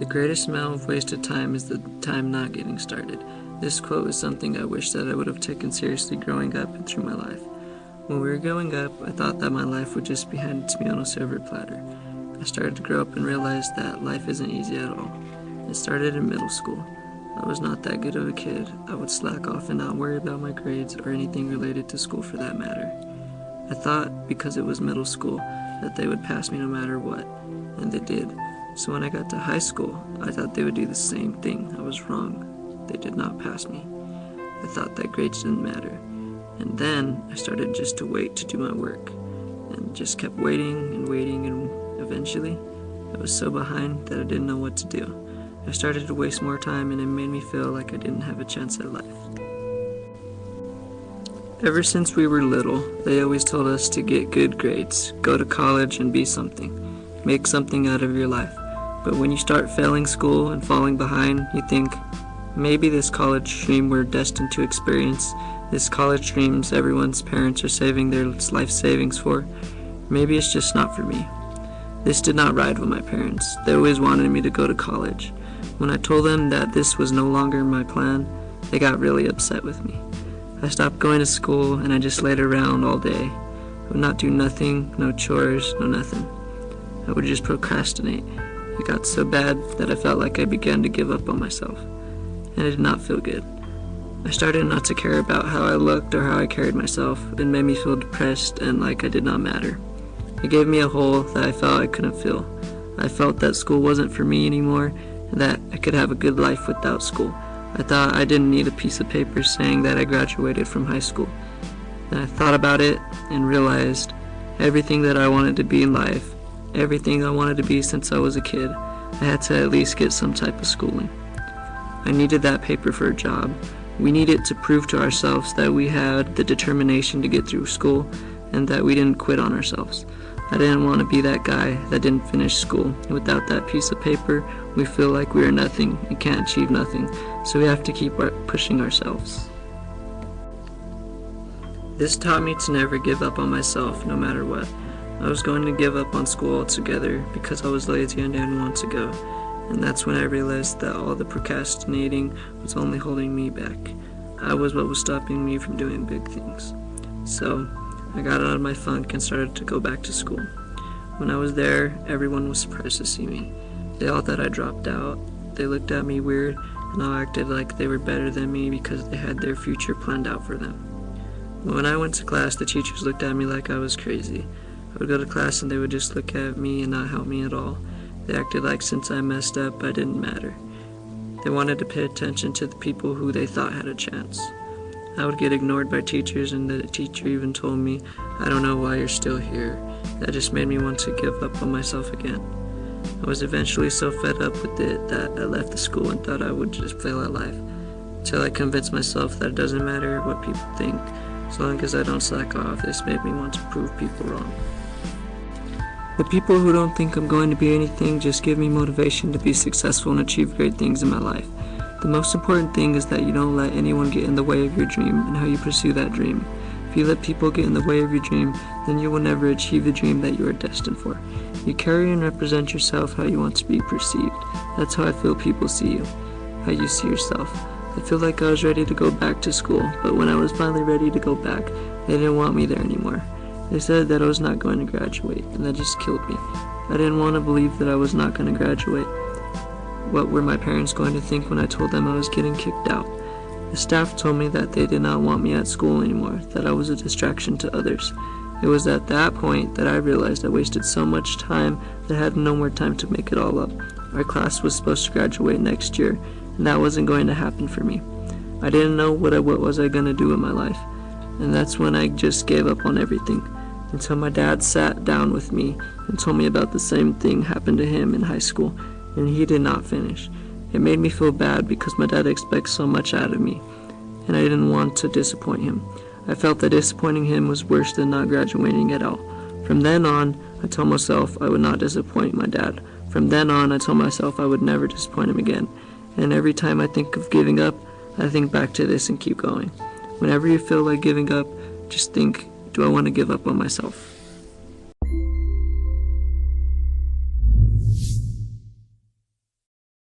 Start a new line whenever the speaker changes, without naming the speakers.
The greatest amount of wasted time is the time not getting started. This quote is something I wish that I would have taken seriously growing up and through my life. When we were growing up, I thought that my life would just be handed to me on a silver platter. I started to grow up and realize that life isn't easy at all. It started in middle school. I was not that good of a kid. I would slack off and not worry about my grades or anything related to school for that matter. I thought because it was middle school that they would pass me no matter what, and they did. So when I got to high school, I thought they would do the same thing. I was wrong. They did not pass me. I thought that grades didn't matter. And then I started just to wait to do my work, and just kept waiting, and eventually I was so behind that I didn't know what to do. I started to waste more time, and it made me feel like I didn't have a chance at life. Ever since we were little, they always told us to get good grades, go to college and be something, make something out of your life. But when you start failing school and falling behind, you think, maybe this college dream we're destined to experience, this college dreams everyone's parents are saving their life savings for, maybe it's just not for me. This did not ride with my parents. They always wanted me to go to college. When I told them that this was no longer my plan, they got really upset with me. I stopped going to school and I just laid around all day. I would not do nothing, no chores, no nothing. I would just procrastinate. It got so bad that I felt like I began to give up on myself, and it did not feel good. I started not to care about how I looked or how I carried myself. It made me feel depressed and like I did not matter. It gave me a hole that I felt I couldn't fill. I felt that school wasn't for me anymore, and that I could have a good life without school. I thought I didn't need a piece of paper saying that I graduated from high school. Then I thought about it and realized everything that I wanted to be in life, everything I wanted to be since I was a kid, I had to at least get some type of schooling. I needed that paper for a job. We needed to prove to ourselves that we had the determination to get through school and that we didn't quit on ourselves. I didn't want to be that guy that didn't finish school. And without that piece of paper, we feel like we are nothing and can't achieve nothing, so we have to keep pushing ourselves. This taught me to never give up on myself, no matter what. I was going to give up on school altogether because I was lazy and didn't want to go. And that's when I realized that all the procrastinating was only holding me back. I was what was stopping me from doing big things. So I got out of my funk and started to go back to school. When I was there, everyone was surprised to see me. They all thought I dropped out. They looked at me weird and all acted like they were better than me because they had their future planned out for them. When I went to class, the teachers looked at me like I was crazy. I would go to class and they would just look at me and not help me at all. They acted like since I messed up, I didn't matter. They wanted to pay attention to the people who they thought had a chance. I would get ignored by teachers, and the teacher even told me, "I don't know why you're still here." That just made me want to give up on myself again. I was eventually so fed up with it that I left the school and thought I would just fail at life, until I convinced myself that it doesn't matter what people think, as long as I don't slack off. This made me want to prove people wrong. The people who don't think I'm going to be anything just give me motivation to be successful and achieve great things in my life. The most important thing is that you don't let anyone get in the way of your dream and how you pursue that dream. If you let people get in the way of your dream, then you will never achieve the dream that you are destined for. You carry and represent yourself how you want to be perceived. That's how I feel people see you, how you see yourself. I feel like I was ready to go back to school, but when I was finally ready to go back, they didn't want me there anymore. They said that I was not going to graduate, and that just killed me. I didn't want to believe that I was not going to graduate. What were my parents going to think when I told them I was getting kicked out? The staff told me that they did not want me at school anymore, that I was a distraction to others. It was at that point that I realized I wasted so much time that I had no more time to make it all up. Our class was supposed to graduate next year, and that wasn't going to happen for me. I didn't know what was I going to do in my life, and that's when I just gave up on everything. Until my dad sat down with me and told me about the same thing happened to him in high school, and he did not finish. It made me feel bad because my dad expects so much out of me, and I didn't want to disappoint him. I felt that disappointing him was worse than not graduating at all. From then on, I told myself I would not disappoint my dad. From then on, I told myself I would never disappoint him again. And every time I think of giving up, I think back to this and keep going. Whenever you feel like giving up, just think, do I want to give up on myself?